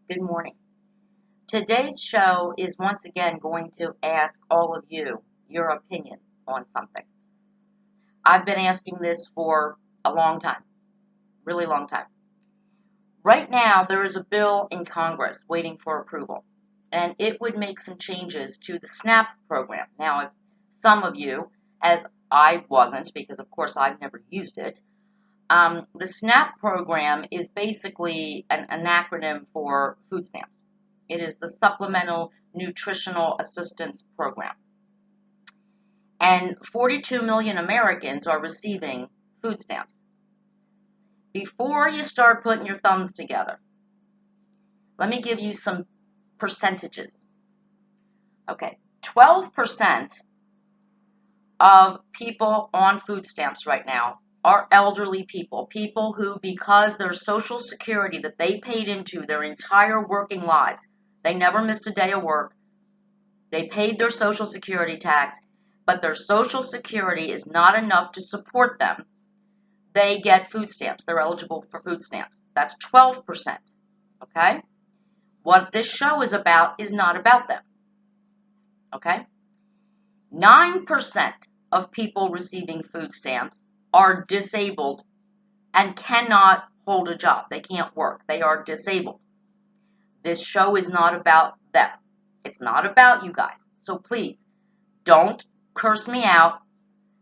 Good morning. Today's show is once again going to ask all of you your opinion on something. I've been asking this for a long time, really long time. Right now, there is a bill in Congress waiting for approval, and it would make some changes to the SNAP program. Now, if some of you, as I wasn't, because of course I've never used it, the SNAP program is basically an acronym for food stamps. It is the Supplemental Nutritional Assistance Program. And 42 million Americans are receiving food stamps. Before you start putting your thumbs together, let me give you some percentages. Okay, 12% of people on food stamps right now are elderly people who, because their Social Security that they paid into their entire working lives, they never missed a day of work, they paid their Social Security tax, but their Social Security is not enough to support them, they get food stamps. They're eligible for food stamps. That's 12%, okay? What this show is about is not about them, okay? 9% of people receiving food stamps are disabled and cannot hold a job. They can't work. They are disabled. This show is not about them. It's not about you guys. So please, don't curse me out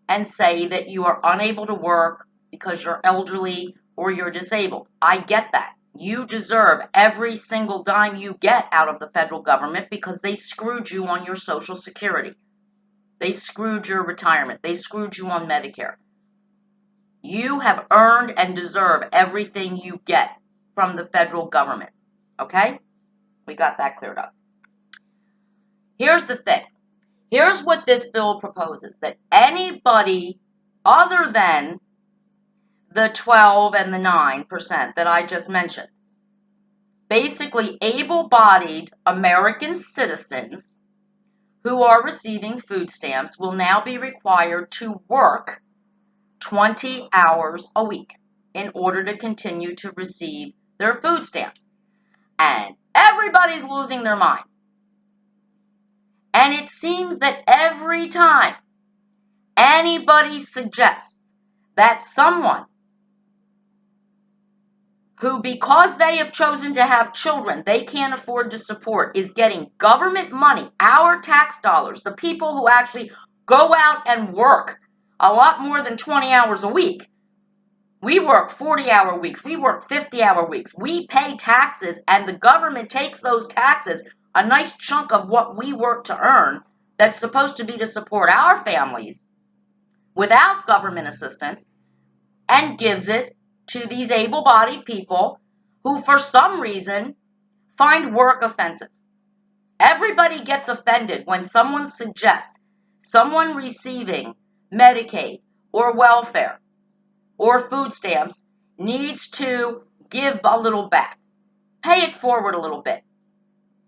and say that you are unable to work because you're elderly or you're disabled. I get that. You deserve every single dime you get out of the federal government because they screwed you on your Social Security. They screwed your retirement. They screwed you on Medicare. You have earned and deserve everything you get from the federal government. Okay? We got that cleared up. Here's the thing. Here's what this bill proposes, that anybody other than the 12 and the 9% that I just mentioned, basically able-bodied American citizens who are receiving food stamps will now be required to work 20 hours a week in order to continue to receive their food stamps. And everybody's losing their mind. And it seems that every time anybody suggests that someone who, because they have chosen to have children they can't afford to support, is getting government money, our tax dollars, the people who actually go out and work a lot more than 20 hours a week. We work 40-hour weeks. We work 50-hour weeks. We pay taxes, and the government takes those taxes, a nice chunk of what we work to earn that's supposed to be to support our families without government assistance, and gives it to these able-bodied people who, for some reason, find work offensive. Everybody gets offended when someone suggests someone receiving Medicaid or welfare or food stamps needs to give a little back. Pay it forward a little bit.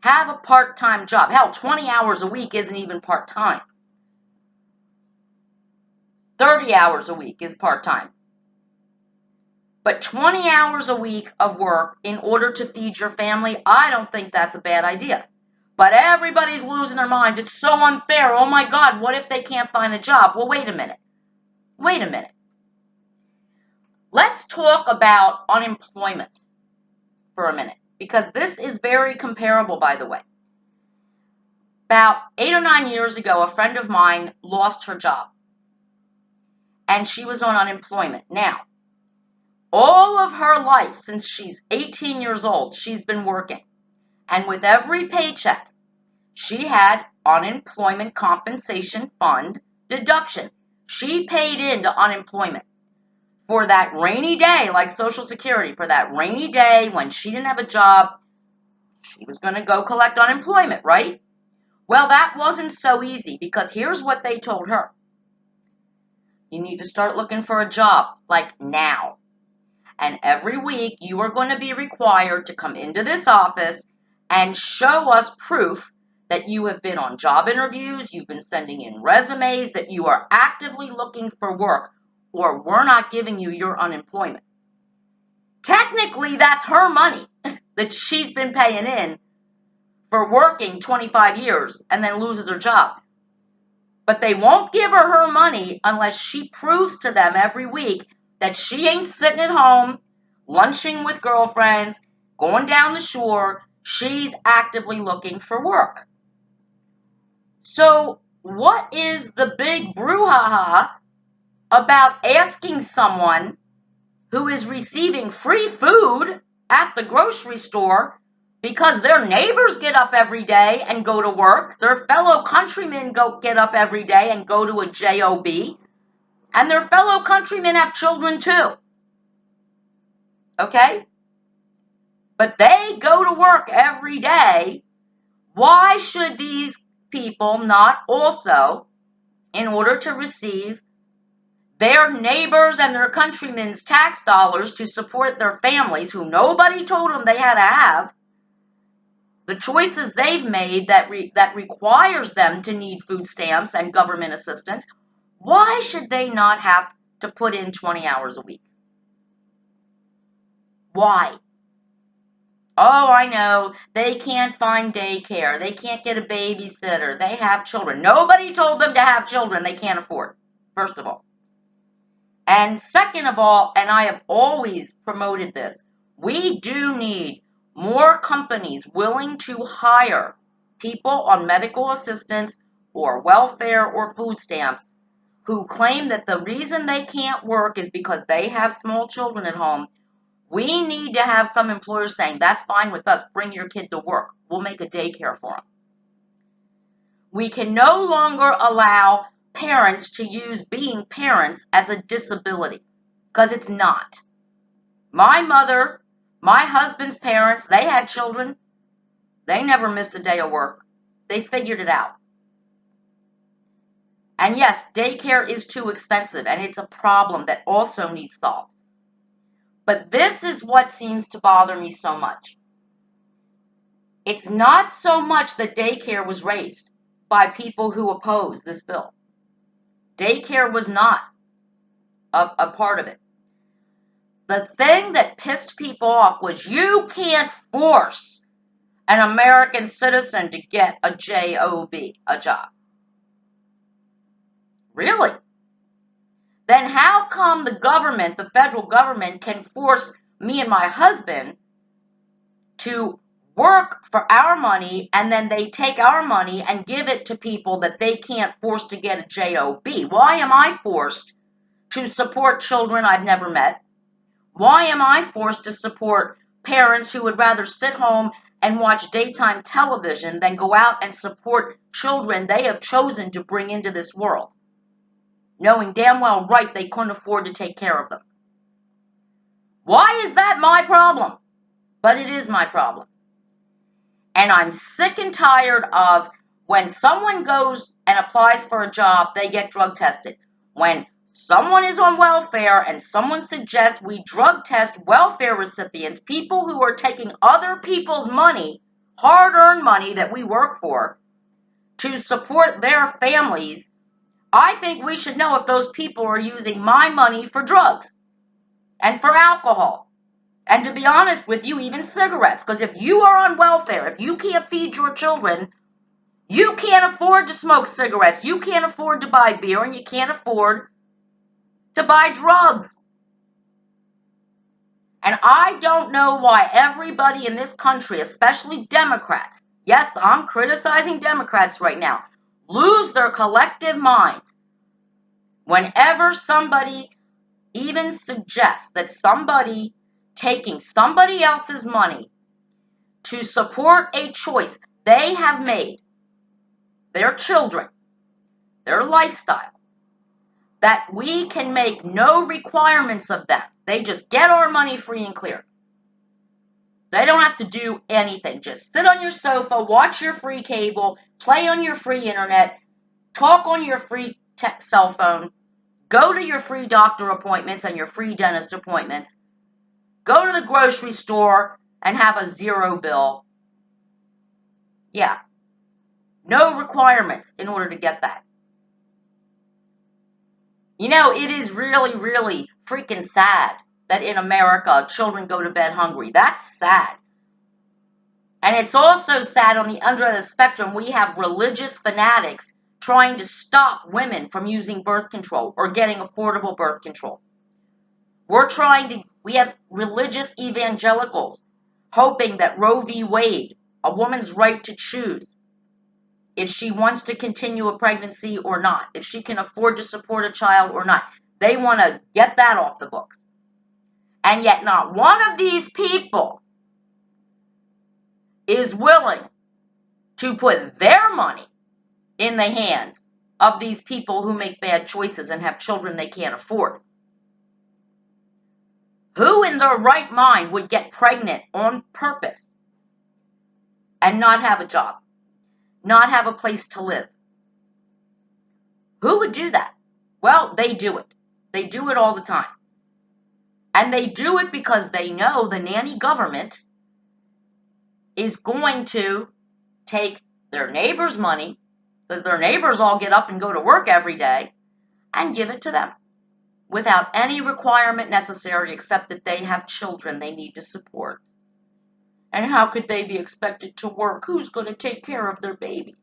Have a part-time job. Hell, 20 hours a week isn't even part-time. 30 hours a week is part-time. But 20 hours a week of work in order to feed your family, I don't think that's a bad idea. But everybody's losing their minds. It's so unfair. Oh my God, what if they can't find a job? Well, wait a minute. Wait a minute. Let's talk about unemployment for a minute, because this is very comparable, by the way. About 8 or 9 years ago, a friend of mine lost her job, and she was on unemployment. Now, all of her life, since she's 18 years old, she's been working. And with every paycheck, she had unemployment compensation fund deduction. She paid into unemployment for that rainy day, like Social Security, for that rainy day when she didn't have a job, she was going to go collect unemployment, right? Well, that wasn't so easy, because here's what they told her. You need to start looking for a job, like now. And every week, you are going to be required to come into this office and show us proof that you have been on job interviews, you've been sending in resumes, that you are actively looking for work, or we're not giving you your unemployment. Technically, that's her money. that she's been paying in for working 25 years and then loses her job. But they won't give her money unless she proves to them every week that she ain't sitting at home, lunching with girlfriends, going down the shore. She's actively looking for work. So what is the big brouhaha about asking someone who is receiving free food at the grocery store because their neighbors get up every day and go to work, their fellow countrymen get up every day and go to a job, and their fellow countrymen have children too. Okay? But they go to work every day. Why should these people not also, in order to receive their neighbors and their countrymen's tax dollars to support their families, who nobody told them they had to have, the choices they've made that requires them to need food stamps and government assistance, why should they not have to put in 20 hours a week? Why? Oh, I know, they can't find daycare, they can't get a babysitter, they have children. Nobody told them to have children they can't afford, first of all. And second of all, and I have always promoted this, we do need more companies willing to hire people on medical assistance or welfare or food stamps who claim that the reason they can't work is because they have small children at home. We need to have some employers saying, that's fine with us, bring your kid to work. We'll make a daycare for them. We can no longer allow parents to use being parents as a disability, because it's not. My mother, my husband's parents, they had children. They never missed a day of work. They figured it out. And yes, daycare is too expensive, and it's a problem that also needs solved. But this is what seems to bother me so much. It's not so much that daycare was raised by people who oppose this bill. Daycare was not a part of it. The thing that pissed people off was you can't force an American citizen to get a job, a job. Really? Then how come the government, the federal government, can force me and my husband to work for our money, and then they take our money and give it to people that they can't force to get a job? Why am I forced to support children I've never met? Why am I forced to support parents who would rather sit home and watch daytime television than go out and support children they have chosen to bring into this world, knowing damn well right they couldn't afford to take care of them? Why is that my problem? But it is my problem. And I'm sick and tired of when someone goes and applies for a job, they get drug tested. When someone is on welfare and someone suggests we drug test welfare recipients, people who are taking other people's money, hard-earned money that we work for, to support their families, I think we should know if those people are using my money for drugs and for alcohol. And to be honest with you, even cigarettes. Because if you are on welfare, if you can't feed your children, you can't afford to smoke cigarettes, you can't afford to buy beer, and you can't afford to buy drugs. And I don't know why everybody in this country, especially Democrats, yes, I'm criticizing Democrats right now, lose their collective minds whenever somebody even suggests that somebody taking somebody else's money to support a choice they have made, their children, their lifestyle, that we can make no requirements of them. They just get our money free and clear. They don't have to do anything. Just sit on your sofa, watch your free cable, play on your free internet, talk on your free cell phone, go to your free doctor appointments and your free dentist appointments, go to the grocery store and have a zero bill. Yeah. No requirements in order to get that. You know, it is really, really freaking sad that in America, children go to bed hungry. That's sad. And it's also sad on the other end of the spectrum, we have religious fanatics trying to stop women from using birth control or getting affordable birth control. We have religious evangelicals hoping that Roe v. Wade, a woman's right to choose if she wants to continue a pregnancy or not, if she can afford to support a child or not, they want to get that off the books. And yet not one of these people is willing to put their money in the hands of these people who make bad choices and have children they can't afford. Who in their right mind would get pregnant on purpose and not have a job, not have a place to live? Who would do that? Well, they do it. They do it all the time. And they do it because they know the nanny government is going to take their neighbor's money, because their neighbors all get up and go to work every day, and give it to them without any requirement necessary except that they have children they need to support. And how could they be expected to work? Who's going to take care of their babies?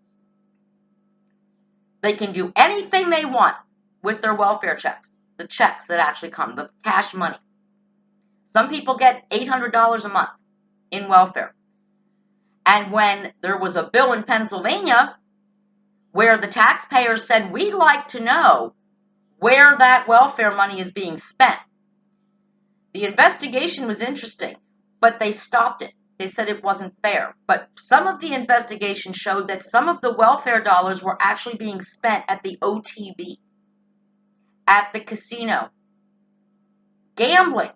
They can do anything they want with their welfare checks, the checks that actually come, the cash money. Some people get $800 a month in welfare. And when there was a bill in Pennsylvania where the taxpayers said, we'd like to know where that welfare money is being spent. The investigation was interesting, but they stopped it. They said it wasn't fair. But some of the investigation showed that some of the welfare dollars were actually being spent at the OTB, at the casino, gambling,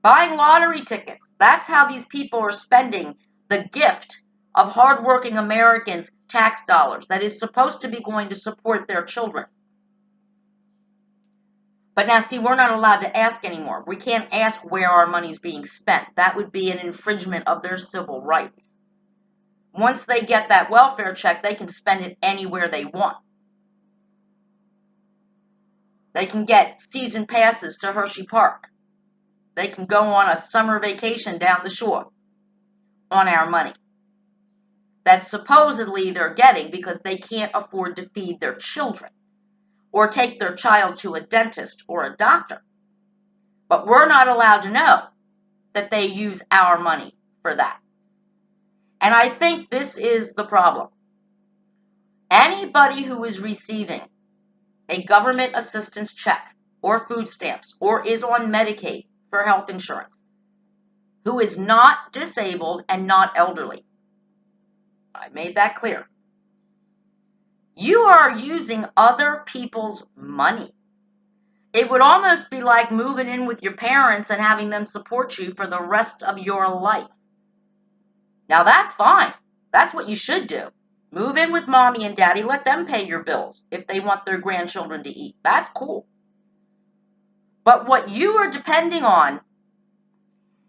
buying lottery tickets. That's how these people are spending the gift of hardworking Americans' tax dollars that is supposed to be going to support their children. But now, see, we're not allowed to ask anymore. We can't ask where our money's being spent. That would be an infringement of their civil rights. Once they get that welfare check, they can spend it anywhere they want. They can get season passes to Hershey Park. They can go on a summer vacation down the shore on our money that supposedly they're getting because they can't afford to feed their children or take their child to a dentist or a doctor. But we're not allowed to know that they use our money for that. And I think this is the problem. Anybody who is receiving a government assistance check or food stamps or is on Medicaid for health insurance, who is not disabled and not elderly, I made that clear. You are using other people's money. It would almost be like moving in with your parents and having them support you for the rest of your life. Now that's fine. That's what you should do. Move in with mommy and daddy. Let them pay your bills if they want their grandchildren to eat. That's cool. But what you are depending on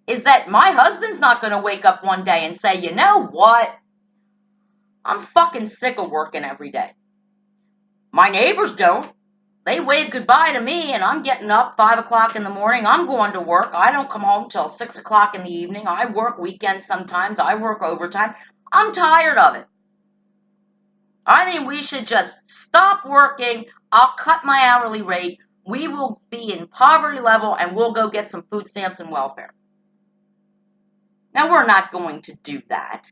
is that my husband's not going to wake up one day and say, you know what? I'm fucking sick of working every day. My neighbors don't. They wave goodbye to me and I'm getting up 5 o'clock in the morning. I'm going to work. I don't come home till 6 o'clock in the evening. I work weekends sometimes. I work overtime. I'm tired of it. I think we should just stop working. I'll cut my hourly rate. We will be in poverty level and we'll go get some food stamps and welfare. Now, we're not going to do that.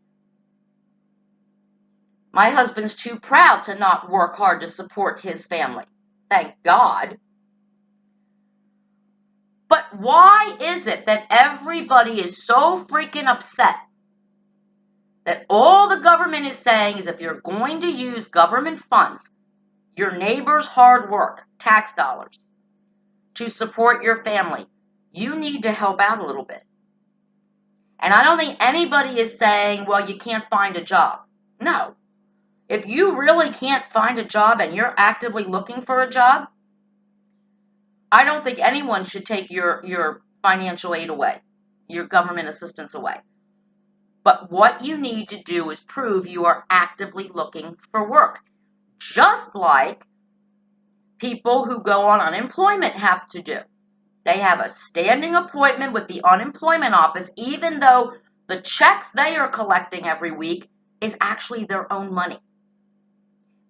My husband's too proud to not work hard to support his family. Thank God. But why is it that everybody is so freaking upset that all the government is saying is if you're going to use government funds, your neighbor's hard work, tax dollars, to support your family, you need to help out a little bit. And I don't think anybody is saying, well, you can't find a job. No. If you really can't find a job and you're actively looking for a job, I don't think anyone should take your financial aid away, your government assistance away. But what you need to do is prove you are actively looking for work. Just like people who go on unemployment have to do. They have a standing appointment with the unemployment office, even though The checks they are collecting every week is actually their own money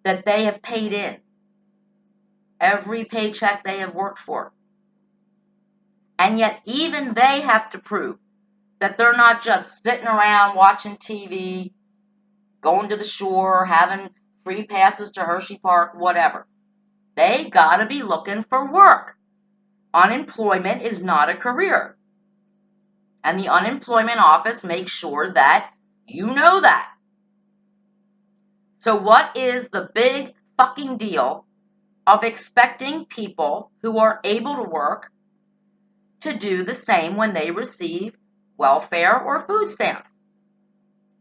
that they have paid in. Every paycheck they have worked for. And yet even they have to prove that they're not just sitting around watching TV, going to the shore, having free passes to Hershey Park, whatever. They gotta be looking for work. Unemployment is not a career. And the unemployment office makes sure that you know that. So what is the big fucking deal of expecting people who are able to work to do the same when they receive welfare or food stamps?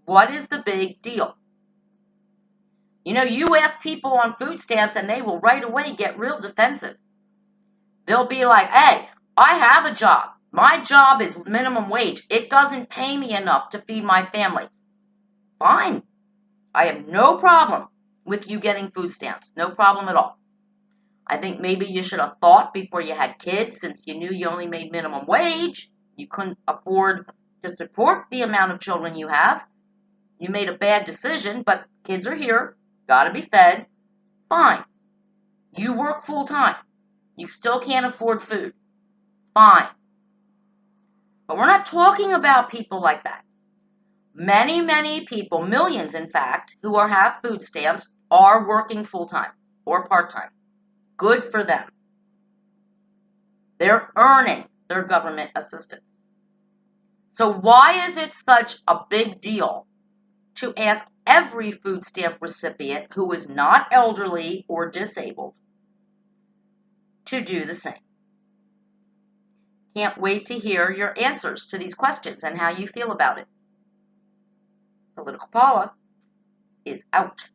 What is the big deal? You know, you ask people on food stamps and they will right away get real defensive. They'll be like, hey, I have a job. My job is minimum wage. It doesn't pay me enough to feed my family. Fine. I have no problem with you getting food stamps. No problem at all. I think maybe you should have thought before you had kids, since you knew you only made minimum wage. You couldn't afford to support the amount of children you have. You made a bad decision, but kids are here. Gotta be fed. Fine. You work full time. You still can't afford food. Fine. But we're not talking about people like that. Many, many people, millions in fact, who have food stamps are working full time or part time. Good for them. They're earning their government assistance. So why is it such a big deal to ask every food stamp recipient who is not elderly or disabled to do the same? Can't wait to hear your answers to these questions and how you feel about it. Political Paula is out.